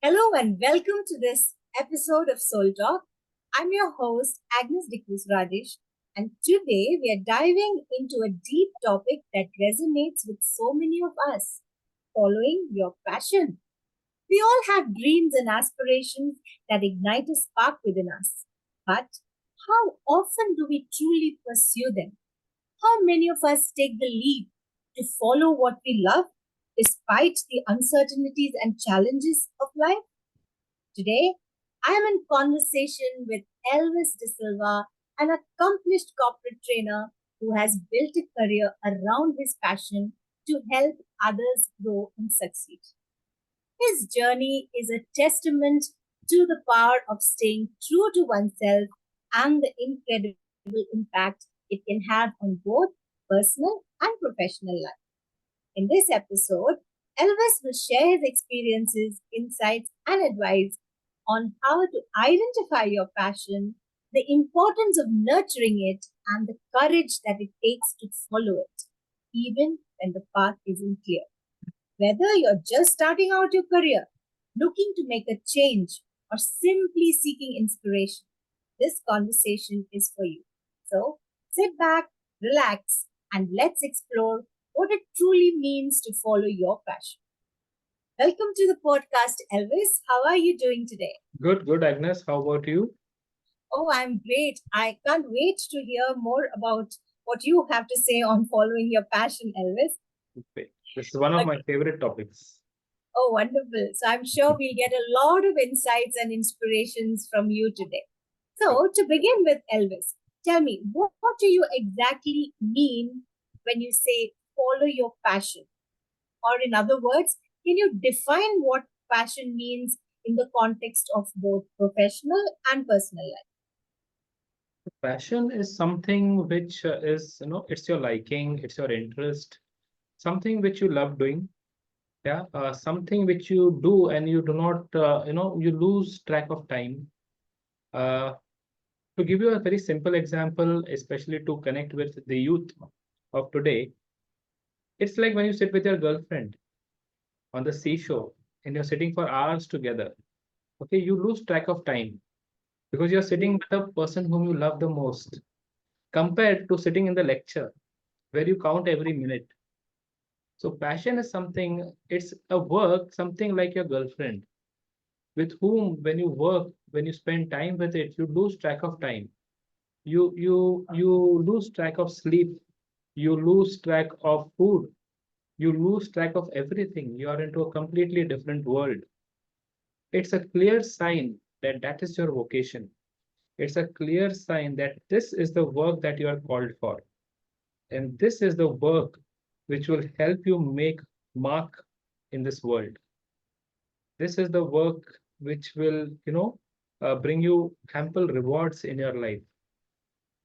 Hello and welcome to this episode of Soul Talk. I'm your host, Agnes Dickus Radish, and today we are diving into a deep topic that resonates with so many of us following your passion. We all have dreams and aspirations that ignite a spark within us. But how often do we truly pursue them? How many of us take the leap to follow what we love despite the uncertainties and challenges of life? Today, I am in conversation with Elvis D'Silva, an accomplished corporate trainer who has built a career around his passion to help others grow and succeed. His journey is a testament to the power of staying true to oneself and the incredible impact it can have on both personal and professional life. In this episode, Elvis will share his experiences, insights, and advice on how to identify your passion, the importance of nurturing it, and the courage that it takes to follow it, even when the path isn't clear. Whether you're just starting out your career, looking to make a change, or simply seeking inspiration, this conversation is for you. So sit back, relax, and let's explore what it truly means to follow your passion. Welcome to the podcast, Elvis. How are you doing today? Good, Agnes. How about you? Oh, I'm great. I can't wait to hear more about what you have to say on following your passion, Elvis. Okay. This is one of Okay. my favorite topics. Oh, wonderful. So I'm sure we'll get a lot of insights and inspirations from you today. So, to begin with, Elvis, tell me, what do you exactly mean when you say follow your passion? Or, in other words, can you define what passion means in the context of both professional and personal life? Passion is something which it's your liking, it's your interest, something which you love doing. Yeah, something which you do and you do not, you lose track of time. Uh, to give you a very simple example, especially to connect with the youth of today, it's like when you sit with your girlfriend on the seashore and you're sitting for hours together. Okay, you lose track of time because you're sitting with the person whom you love the most compared to sitting in the lecture where you count every minute. So passion is something, it's a work, something like your girlfriend with whom when you work, when you spend time with it, you lose track of time. You lose track of sleep, you lose track of food, you lose track of everything. You are into a completely different world. It's a clear sign that that is your vocation. It's a clear sign that this is the work that you are called for. And this is the work which will help you make mark in this world. This is the work which will, bring you ample rewards in your life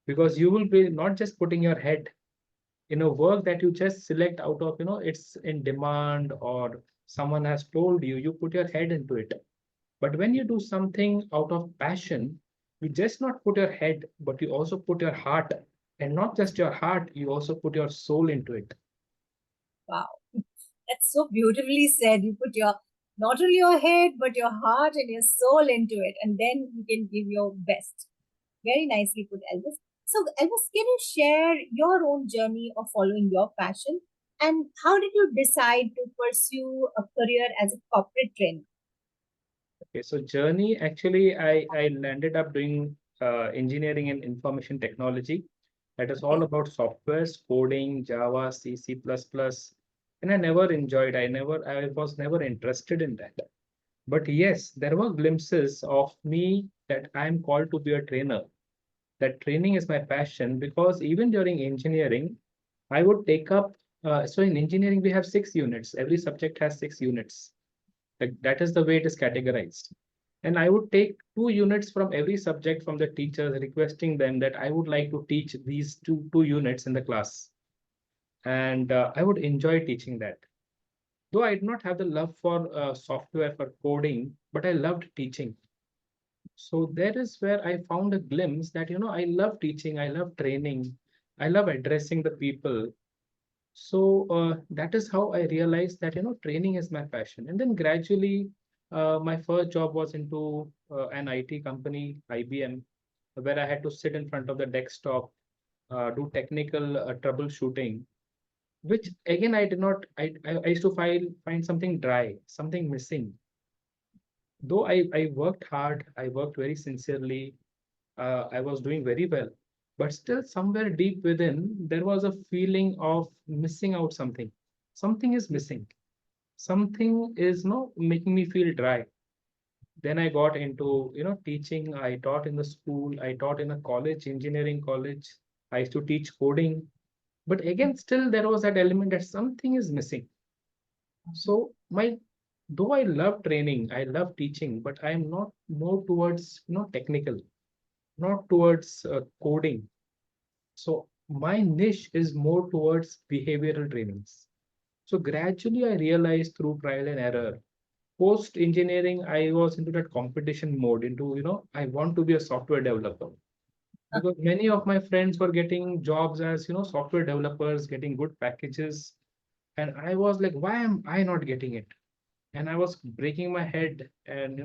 because you will be not just putting your head in a work that you just select out of, it's in demand or someone has told you, you put your head into it. But when you do something out of passion, you just not put your head, but you also put your heart. And not just your heart, you also put your soul into it. Wow, that's so beautifully said. You put your not only your head but your heart and your soul into it, and then you can give your best. Very nicely put, Elvis. So, Elvis, can you share your own journey of following your passion, and how did you decide to pursue a career as a corporate trainer? Okay, so journey, actually, I landed up doing engineering and information technology. That is all Okay. about softwares, coding, Java, C, C++. And I never enjoyed, I was never interested in that. But yes, there were glimpses of me that I am called to be a trainer. That training is my passion because even during engineering, I would take up, so in engineering, we have 6 units. Every subject has 6 units. Like that is the way it is categorized. And I would take 2 units from every subject from the teachers, requesting them that I would like to teach these two units in the class. And I would enjoy teaching that. Though I did not have the love for software for coding, but I loved teaching. So there is where I found a glimpse that, I love teaching, I love training, I love addressing the people. So that is how I realized that, training is my passion. And then gradually, My first job was into an IT company, IBM, where I had to sit in front of the desktop, do technical troubleshooting, which again I did not. I used to find something dry, something missing. Though I worked hard, I worked very sincerely, I was doing very well, but still somewhere deep within there was a feeling of missing out something. Something is missing. Something is no making me feel dry. Then I got into teaching. I taught in the school. I taught in a college, engineering college. I used to teach coding. But again, still there was that element that something is missing. So my though I love training, I love teaching, but I am not more towards technical, not towards coding. So my niche is more towards behavioral trainings. So gradually I realized through trial and error. Post engineering, I was into that competition mode, into I want to be a software developer because many of my friends were getting jobs as software developers, getting good packages, and I was like, why am I not getting it? And I was breaking my head and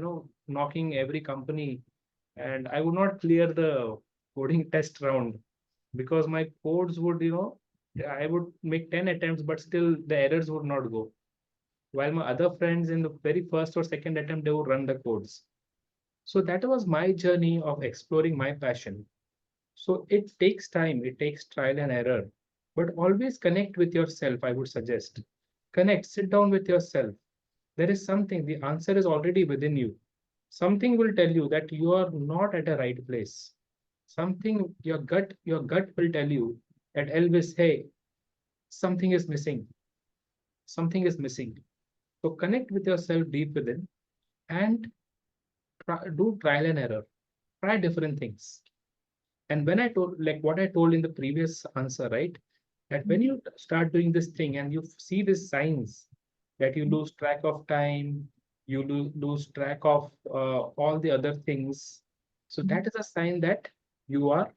knocking every company, and I would not clear the coding test round because my codes would I would make 10 attempts, but still the errors would not go. While my other friends in the very first or second attempt, they would run the codes. So that was my journey of exploring my passion. So it takes time, it takes trial and error, but always connect with yourself, I would suggest. Connect, sit down with yourself. There is something, the answer is already within you. Something will tell you that you are not at a right place. Something, your gut will tell you that Elvis, hey, something is missing. Something is missing. So connect with yourself deep within and do trial and error. Try different things. And when I told, like what I told in the previous answer, right? That when you start doing this thing and you see these signs that you lose track of time, you lose track of all the other things. So that is a sign that you are,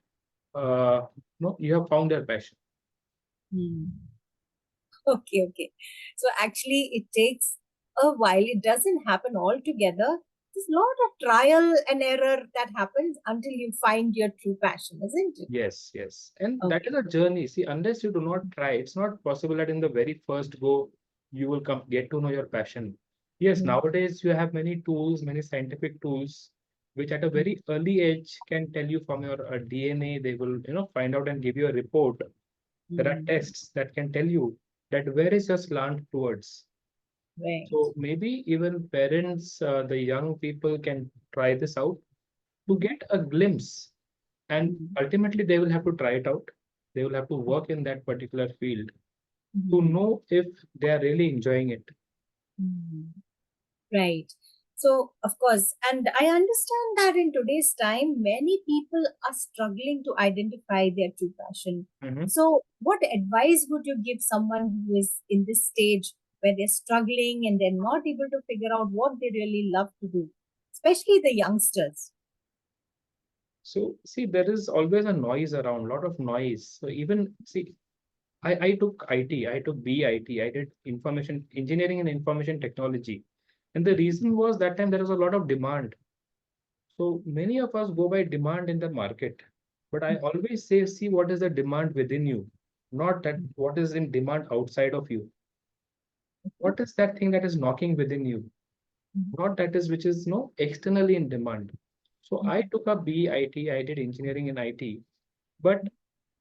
no, you have found your passion. Hmm. Okay, okay. So actually, it takes a while. It doesn't happen all together. There's a lot of trial and error that happens until you find your true passion, isn't it? Yes, yes. And that is Okay. a journey. See, unless you do not try, it's not possible that in the very first go, you will come get to know your passion. Yes, Mm, nowadays you have many tools, many scientific tools, which at a very early age can tell you from your DNA, they will, find out and give you a report. There are mm, tests that can tell you that where is your slant towards. right. So maybe even parents, the young people can try this out to Mhm, get a glimpse, and mhm, ultimately they will have to try it out. They will have to work in that particular field to mhm, know if they are really enjoying it. mhm. Right. So, of course, and I understand that in today's time, many people are struggling to identify their true passion. Mhm. So, what advice would you give someone who is in this stage where they're struggling and they're not able to figure out what they really love to do, especially the youngsters? So see, there is always a noise around, lot of noise. So even see, I took IT, I took BIT, I did information engineering and information technology. And the reason was that time there was a lot of demand. So many of us go by demand in the market. But I always say, see what is the demand within you, not that what is in demand outside of you. What is that thing that is knocking within you? Not that is which is no externally in demand. So I took up BIT, I did engineering in IT, but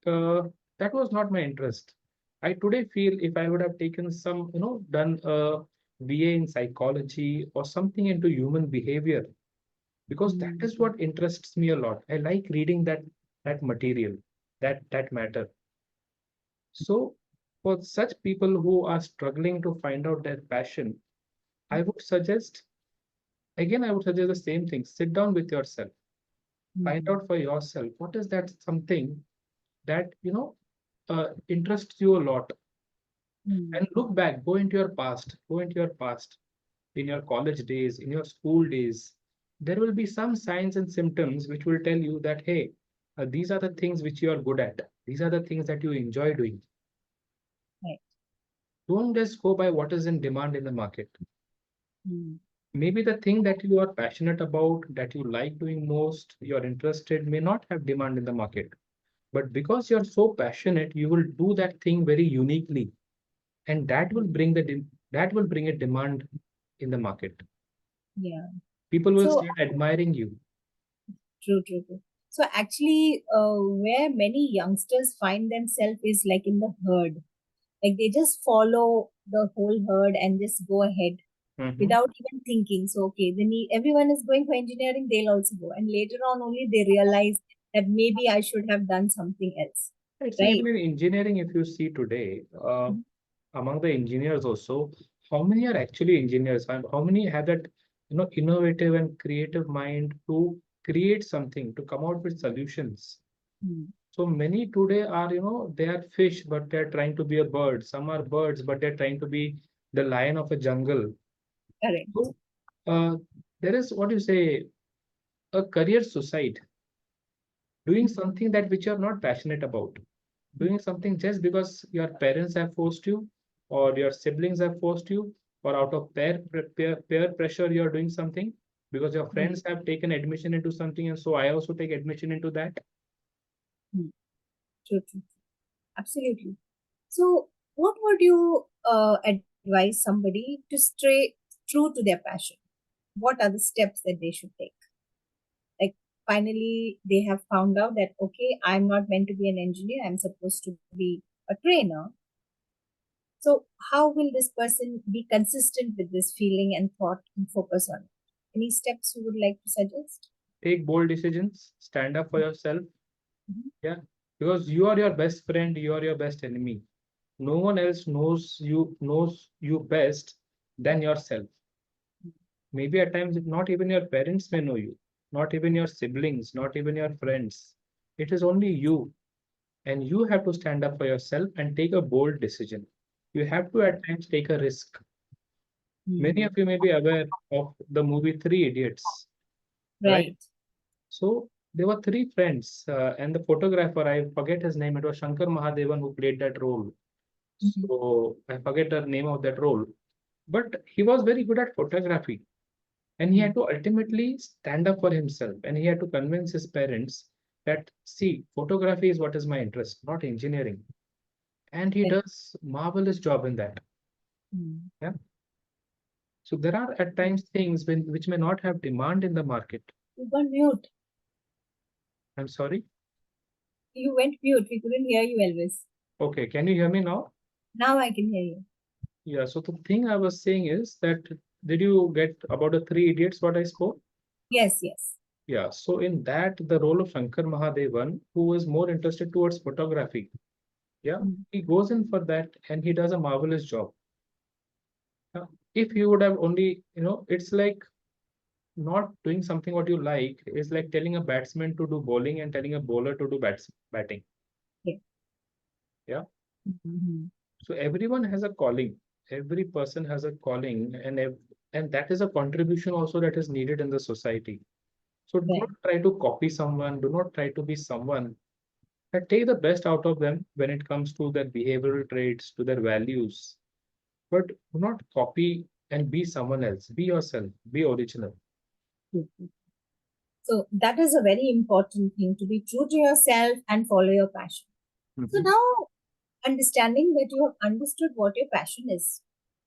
that was not my interest. I today feel if I would have taken some, done a BA in psychology or something into human behavior, because that Mm, is what interests me a lot. I like reading that material, that matter. So for such people who are struggling to find out their passion, I would suggest again, I would suggest the same thing. Sit down with yourself, find mm, out for yourself what is that something that interests you a lot, mm, and look back. Go into your past. Go into your past. In your college days, in your school days, there will be some signs and symptoms which will tell you that hey, these are the things which you are good at. These are the things that you enjoy doing. right. Don't just go by what is in demand in the market. Mm. Maybe the thing that you are passionate about, that you like doing most, you're interested, may not have demand in the market. But because you're so passionate, you will do that thing very uniquely, and that will bring a demand in the market. Yeah. People will So start admiring you. true, true, true. So actually, where many youngsters find themselves is like in the herd. Like they just follow the whole herd and just go ahead Mhm. without even thinking. So okay, then everyone is going for engineering, they'll also go. And later on only they realize that maybe I should have done something else. It's Right? even in engineering, if you see today, among the engineers also, how many are actually engineers and how many have that, innovative and creative mind to create something, to come out with solutions. Mm. So many today are, they are fish, but they're trying to be a bird. Some are birds, but they're trying to be the lion of a jungle. Correct. So uh, there is what you say, a career suicide, doing something that which you're not passionate about, doing something just because your parents have forced you, or your siblings have forced you, or out of peer pressure you're doing something because your Mm. friends have taken admission into something, and so I also take admission into that. Mm. True, true. Absolutely. So, what would you advise somebody to stay true to their passion? What are the steps that they should take? Like, finally, they have found out that, okay, I'm not meant to be an engineer, I'm supposed to be a trainer. So, how will this person be consistent with this feeling and thought and focus on it? Any steps you would like to suggest? Take bold decisions, stand up for yourself. Mhm. Yeah, because you are your best friend, you are your best enemy. No one else knows you best than yourself. Maybe at times not even your parents may know you, not even your siblings, not even your friends. It is only you, and you have to stand up for yourself and take a bold decision. You have to at times take a risk. Many Hmm. of you may be aware of the movie Three Idiots, right? Right. So there were three friends, and the photographer, I forget his name, it was Shankar Mahadevan who played that role. Mhm. So I forget the name of that role, but he was very good at photography, and he Mhm. had to ultimately stand up for himself, and he had to convince his parents that, see, photography is what is my interest, not engineering. And he Correct. does marvelous job in that. Hmm. Yeah. So there are at times things which may not have demand in the market. You got mute. I'm sorry. You went mute. We couldn't hear you, Elvis. Okay, can you hear me now? Now I can hear you. Yeah, so the thing I was saying is that, did you get about the Three Idiots what I spoke? Yes, yes. Yeah, so in that, the role of Shankar Mahadevan, who is more interested towards photography, yeah, Mm. he goes in for that and he does a marvelous job. Yeah. If you would have only, it's like not doing something what you like is like telling a batsman to do bowling and telling a bowler to do batting. Yeah. Yeah. Mhm. So everyone has a calling. Every person has a calling, and that is a contribution also that is needed in the society. So do not Right. try to copy someone. Do not try to be someone. But take the best out of them when it comes to their behavioral traits, to their values. But do not copy and be someone else. Be yourself. Be original. Mhm. So that is a very important thing to be true to yourself and follow your passion. So Mhm. now, understanding that you have understood what your passion is,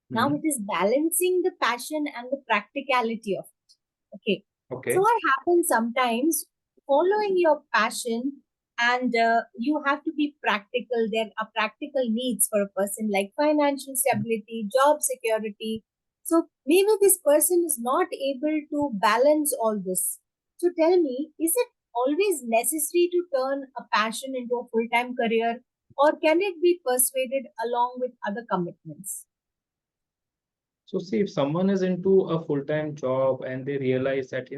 now Mhm. it is balancing the passion and the practicality of it. Okay. So Okay. what happens sometimes following your passion and you have to be practical. There are practical needs for a person like financial stability, job security. So maybe this person is not able to balance all this. So tell me, is it always necessary to turn a passion into a full-time career, or can it be persuaded along with other commitments? So see, if someone is into a full-time job and they realize that,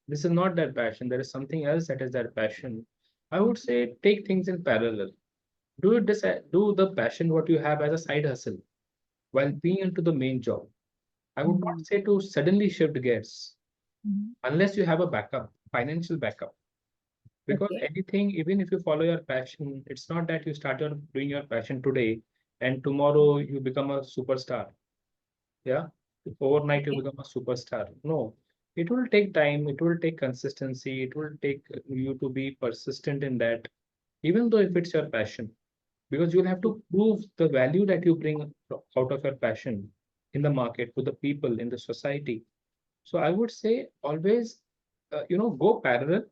this is not their passion, there is something else that is their passion, I would say take things in parallel. Do the passion what you have as a side hustle while being into the main job. I would not Mhm. say to suddenly shift gears Mhm. unless you have a backup, financial backup. Because Okay. anything, even if you follow your passion, it's not that you start doing your passion today and tomorrow you become a superstar. Yeah. overnight you Okay. become a superstar. No, it will take time, it will take consistency, it will take you to be persistent in that, even though if it's your passion, because you'll have to prove the value that you bring out of your passion in the market, to the people, in the society. So I would say always, go parallel,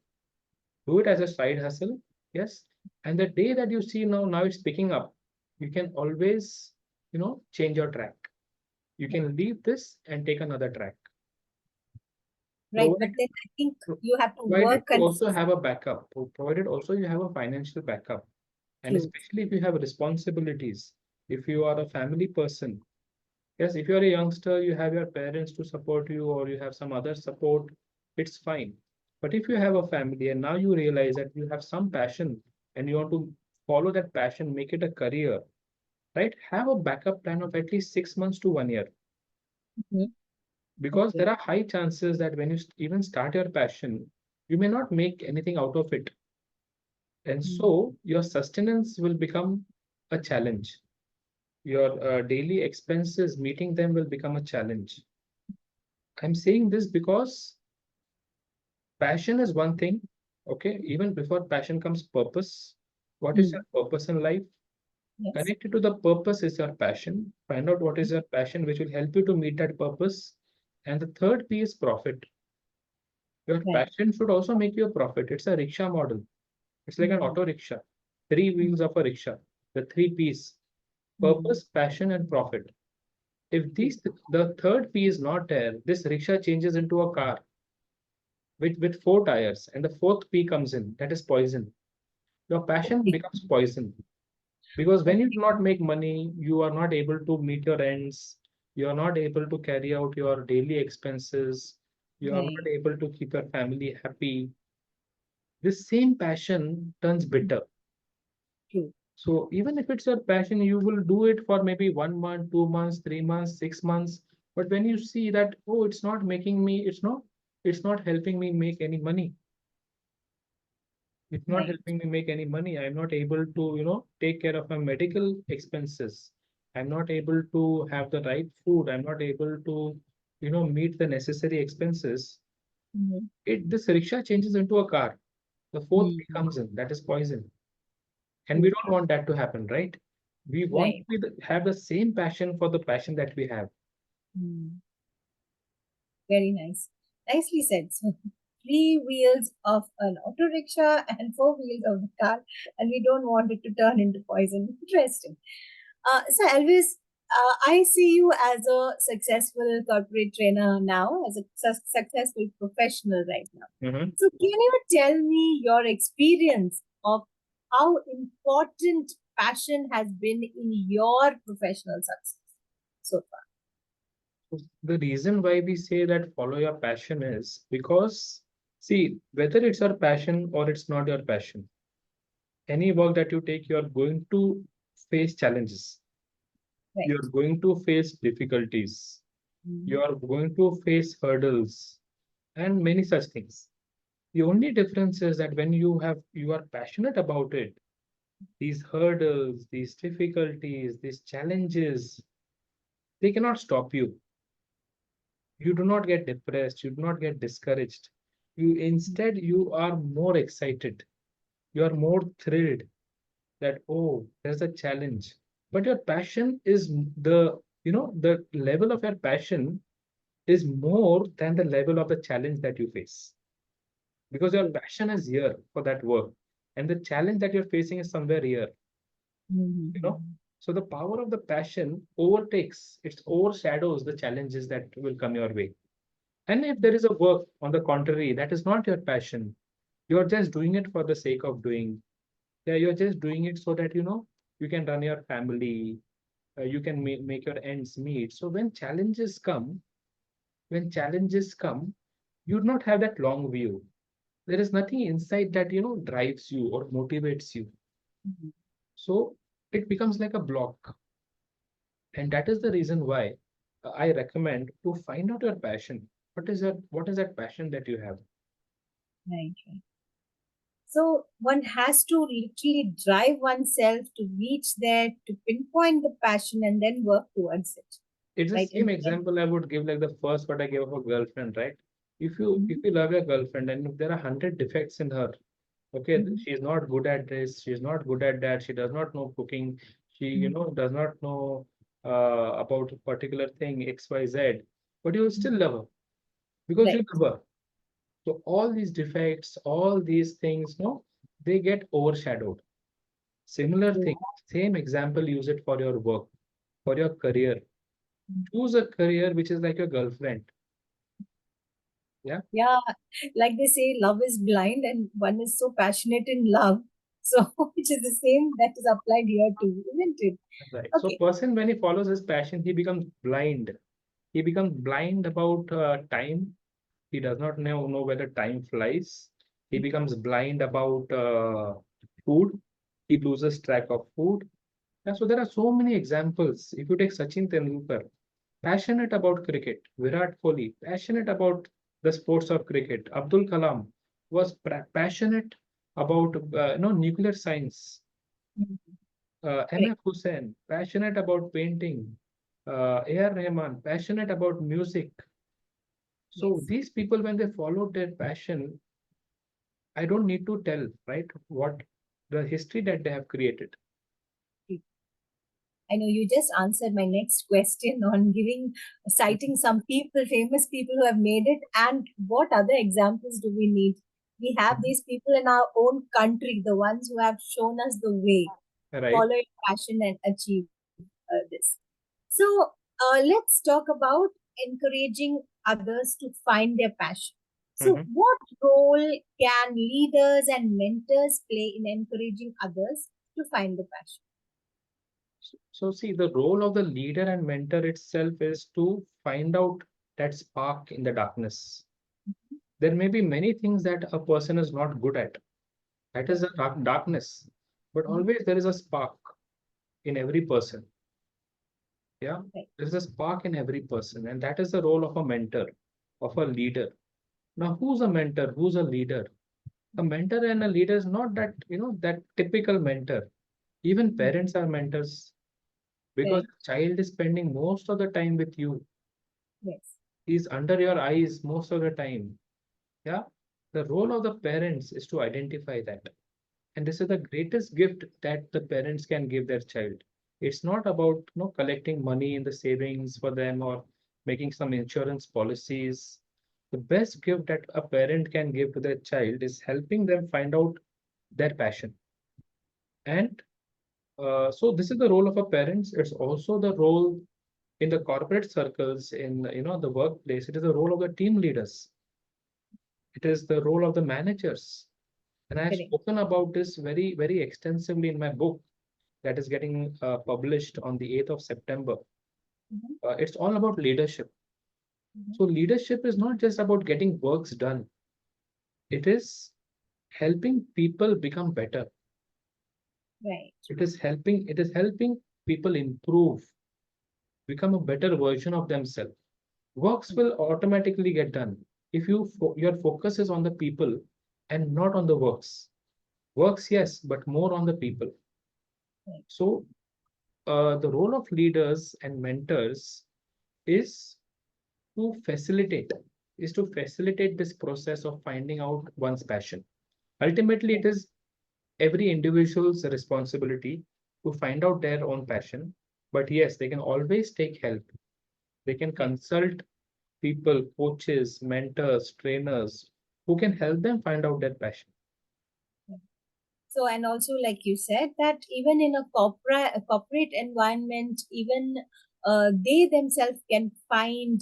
do it as a side hustle. Yes. And the day that you see now it's picking up, you can always, change your track. You Right. can leave this and take another track. Right. But Provided, then I think you have to provided work you also consistently. have a backup, provided also you have a financial backup, and True. especially if you have responsibilities, if you are a family person. Yes, if you're a youngster, you have your parents to support you, or you have some other support, it's fine. But if you have a family and now you realize that you have some passion and you want to follow that passion, make it a career, right? Have a backup plan of at least 6 months to 1 year, Mhm. because Okay. there are high chances that when you even start your passion, you may not make anything out of it. And Mm. so your sustenance will become a challenge. Your daily expenses, meeting them will become a challenge. I'm saying this because passion is one thing. Okay, even before passion comes purpose. What is Mm. your purpose in life? Yes. Connected to the purpose is your passion. Find out what is your passion, which will help you to meet that purpose. And the third P is profit. Your Right. passion should also make you a profit. It's a rickshaw model. It's like an Mm. auto rickshaw, three Mm. wheels of a rickshaw. The three P's: Mm. purpose, passion, and profit. If True. the third P is not there, this rickshaw changes into a car with four tires, and the fourth P comes in. That is poison. Your passion Okay. becomes poison, because when you Okay. do not make money, you are not able to meet your ends. You are not able to carry out your daily expenses. You are not Right. able to keep your family happy. This same passion turns Mm. bitter. True. So even if it's your passion, you will do it for maybe 1 month, 2 months, 3 months, 6 months. But when you see that, oh, it's not making me, it's not helping me make any money. It's not Right. helping me make any money. I'm not able to, take care of my medical expenses. I'm not able to have the right food. I'm not able to, meet the necessary expenses. Mhm. This rickshaw changes into a car. The fourth P Mm. comes in. That is poison. And we True. don't want that to happen, right? We want to Right. have the same passion for the passion that we have. Mm. Very nice. Nicely said. So, three wheels of an auto rickshaw and four wheels of the car, and we don't want it to turn into poison. Interesting. So, Elvis, I see you as a successful corporate trainer now, as a successful professional right now. Mhm. So, can you tell me your experience of how important passion has been in your professional success so far? The reason why we say that follow your passion is because, see, whether it's your passion or it's not your passion, any work that you take, you're going to face challenges. Right. You're going to face difficulties. You Mhm. are going to face hurdles and many such things. The only difference is that when you are passionate about it, these hurdles, these difficulties, these challenges, they cannot stop you. You do not get depressed, you do not get discouraged. You instead you are more excited. You are more thrilled that, oh, there's a challenge. But your passion is the level of your passion is more than the level of the challenge that you face, because your True. passion is here for that work and the challenge that you're facing is somewhere here, you know. Mhm. So the power of the passion overtakes, it overshadows the challenges that will come your way. And if there is a work on the contrary that is not your passion, you're just doing it for the sake of doing. Yeah, you're just doing it so that you can run your family, you can make your ends meet. So when challenges come, you do not have that long view. There is nothing inside that drives you or motivates you. Mhm. So it becomes like a block. And that is the reason why I recommend to find out your passion. What is that passion that you have? Right, right. So one has to literally drive oneself to reach there, to pinpoint the passion and then work towards it. It's the right? same example I would give, like the first what I gave of a girlfriend, right? If Mhm, you love your girlfriend and if there are 100 defects in her, okay, mhm, she is not good at this, she is not good at that, she does not know cooking, she, mhm. does not know about a particular thing, XYZ, but you will still Mhm. love her because you Right. love her. So all these defects, all these things, no, they get overshadowed. Similar Yeah. thing, same example, use it for your work, for your career. Mhm. Choose a career which is like your girlfriend. Yeah, Yeah, like they say, love is blind, and one is so passionate in love. So, which is the same that is applied here too, isn't it? right. So Okay. person when he follows his passion, he becomes blind. He becomes blind about time. He does not know whether time flies. He becomes blind about food. He loses track of food. Yeah, so there are so many examples. If you take Sachin Tendulkar, passionate about cricket. Virat Kohli, passionate about the sports of cricket. Abdul Kalam was passionate about nuclear science. Mhm. Correct. MF Hussain, passionate about painting. A.R. Rahman, passionate about music. So Yes. these people, when they follow their passion, I don't need to tell, right, what the history that they have created. I know you just answered my next question on giving, citing some people, famous people who have made it, and what other examples do we need? We have Mhm. these people in our own country, the ones who have shown us the way, Right. follow your passion and achieve this. So let's talk about encouraging others to find their passion. So, Mhm. what role can leaders and mentors play in encouraging others to find the passion? So see, the role of the leader and mentor itself is to find out that spark in the darkness. There may be many things that a person is not good at. That is Right. a darkness. But Mhm. always there is a spark in every person. Yeah. Right. There is a spark in every person. And that is the role of a mentor, of a leader. Now, who's a mentor? Who's a leader? A mentor and a leader is not that, that typical mentor. Even Mhm. parents are mentors because Correct. the child is spending most of the time with you. Yes. He's under your eyes most of the time. Yeah. The role of the parents is to identify that. And this is the greatest gift that the parents can give their child. It's not about collecting money in the savings for them or making some insurance policies. The best gift that a parent can give to their child is helping them find out their passion. And so this is the role of a parents. It's also the role in the corporate circles, in the workplace. It is the role of the team leaders. It is the role of the managers. And I have Correct. spoken about this very, very extensively in my book that is getting published on the 8th of September. Mhm. It's all about leadership. Mhm. So leadership is not just about getting works done. It is helping people become better. Right. It is helping people improve, become a better version of themselves. Works will automatically get done if your focus is on the people and not on the works. Works, yes, but more on the people. Right. So the role of leaders and mentors is to facilitate is to facilitate this process of finding out one's passion. Ultimately, Right. it is every individual's responsibility to find out their own passion. But yes, they can always take help. They can Right. consult people, coaches, mentors, trainers who can help them find out their passion. So, and also, like you said, that even in a corporate environment, even they themselves can find,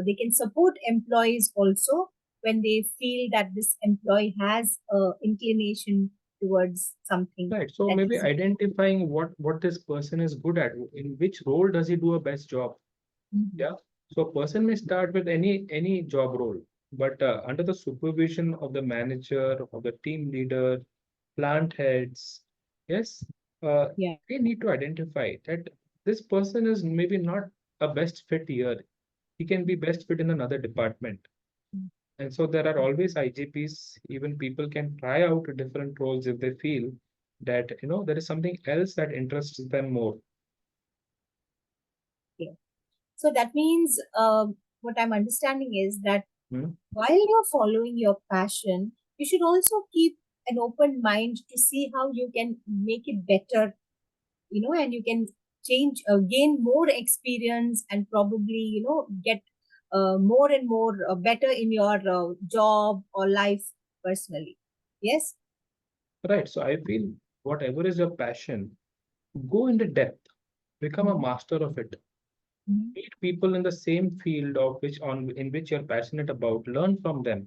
they can support employees also when they feel that this employee has inclination towards something Right. So that maybe is. identifying what this person is good at, in which role does he do a best job. Mhm. Yeah. So a person may start with any job role, but under the supervision of the manager, of the team leader, plant heads, yes, uh, Yeah. they need to identify that this person is maybe not a best fit here. He can be best fit in another department. And so there are always IGPs. Even people can try out different roles if they feel that there is something else that interests them more. Yeah. So that means what I'm understanding is that Hmm? while you're following your passion, you should also keep an open mind to see how you can make it better, and you can change, gain more experience, and probably, get more and more better in your job or life personally. Yes? Right. So I feel whatever is your passion, go into depth, become a Mhm. master of it. Mhm. Meet people in the same field of which on in which you're passionate about. Learn from them.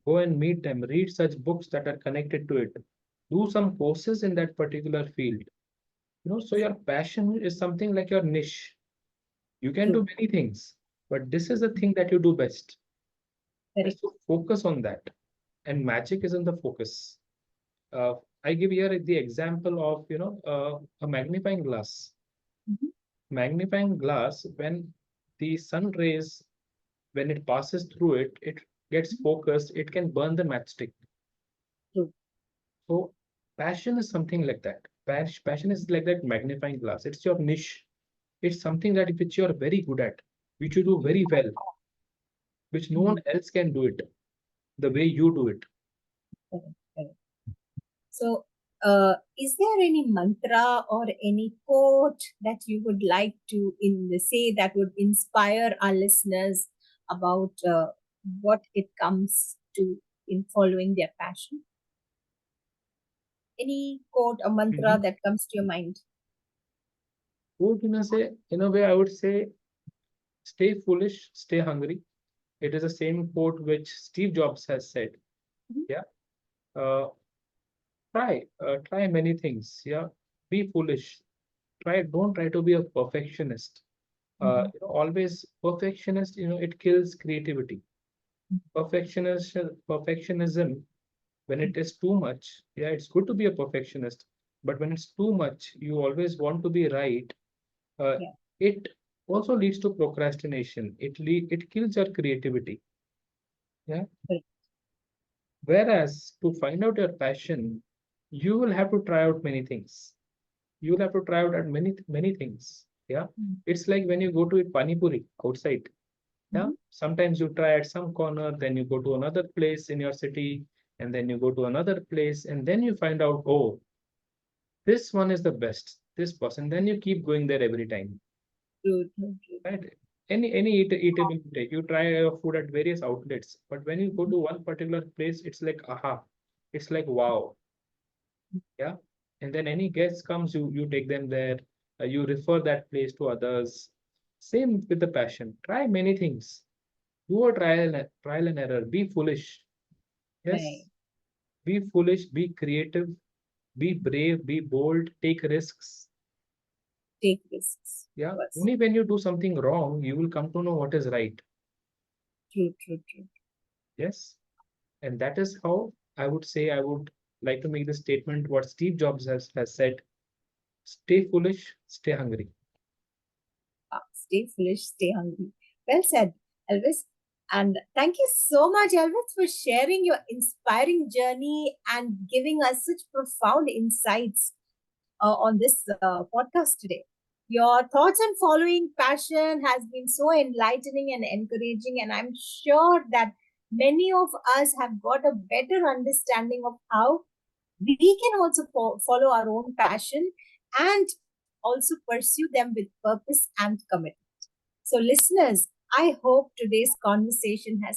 Go and meet them. Read such books that are connected to it. Do some courses in that particular field. So your passion is something like your niche. You can do True. many things, but this is the thing that you do best. Just Correct. to focus on that. And magic is in the focus. Uh, I give here the example of, a magnifying glass. Mhm. Magnifying glass, when the sun rays, when it passes through it, it gets Mhm. focused, it can burn the matchstick. True. So passion is something like that. Passion is like that magnifying glass. It's your niche. It's something that which you are very good at, which you do very well, which no one Mhm. else can do it the way you do it. Correct. Correct. So, is there any mantra or any quote that you would like to say that would inspire our listeners about what it comes to in following their passion? Any quote or mantra Mhm. that comes to your mind? Would say, in a way, I would say, stay foolish, stay hungry. It is the same quote which Steve Jobs has said. Mhm. Yeah. Uh, try many things. Yeah. Be foolish. Don't try to be a perfectionist. Mhm. Always perfectionist, it kills creativity. Perfectionism, when it is too much, yeah, it's good to be a perfectionist, but when it's too much, you always want to be right. Uh, Yeah. it also leads to procrastination. It kills your creativity. Yeah. Correct. Whereas to find out your passion, you will have to try out many things. You will have to try out at many things. Yeah. Mhm. It's like when you go to eat pani puri outside. Yeah. Mhm. Sometimes you try at some corner, then you go to another place in your city, and then you go to another place, and then you find out, oh, this one is the best. This person. Then you keep going there every time. True, true, true. Right? Any eatable you take, you try your food at various outlets, but when you go to one particular place, it's like aha, it's like wow, yeah. And then any guest comes, you take them there, you refer that place to others. Same with the passion. Try many things. Do a trial and error. Be foolish. Right. Yes, be foolish. Be creative. Be brave. Be bold. Take risks. Take risks. Yeah. First. Only when you do something wrong, you will come to know what is right. True, true, true. Yes. And that is how I would say I would like to make the statement what Steve Jobs has said: stay foolish, stay hungry. Stay foolish, stay hungry. Well said, Elvis. And thank you so much, Elvis, for sharing your inspiring journey and giving us such profound insights on this podcast today. Your thoughts on following passion has been so enlightening and encouraging, and I'm sure that many of us have got a better understanding of how we can also follow our own passion and also pursue them with purpose and commitment. So, listeners, I hope today's conversation has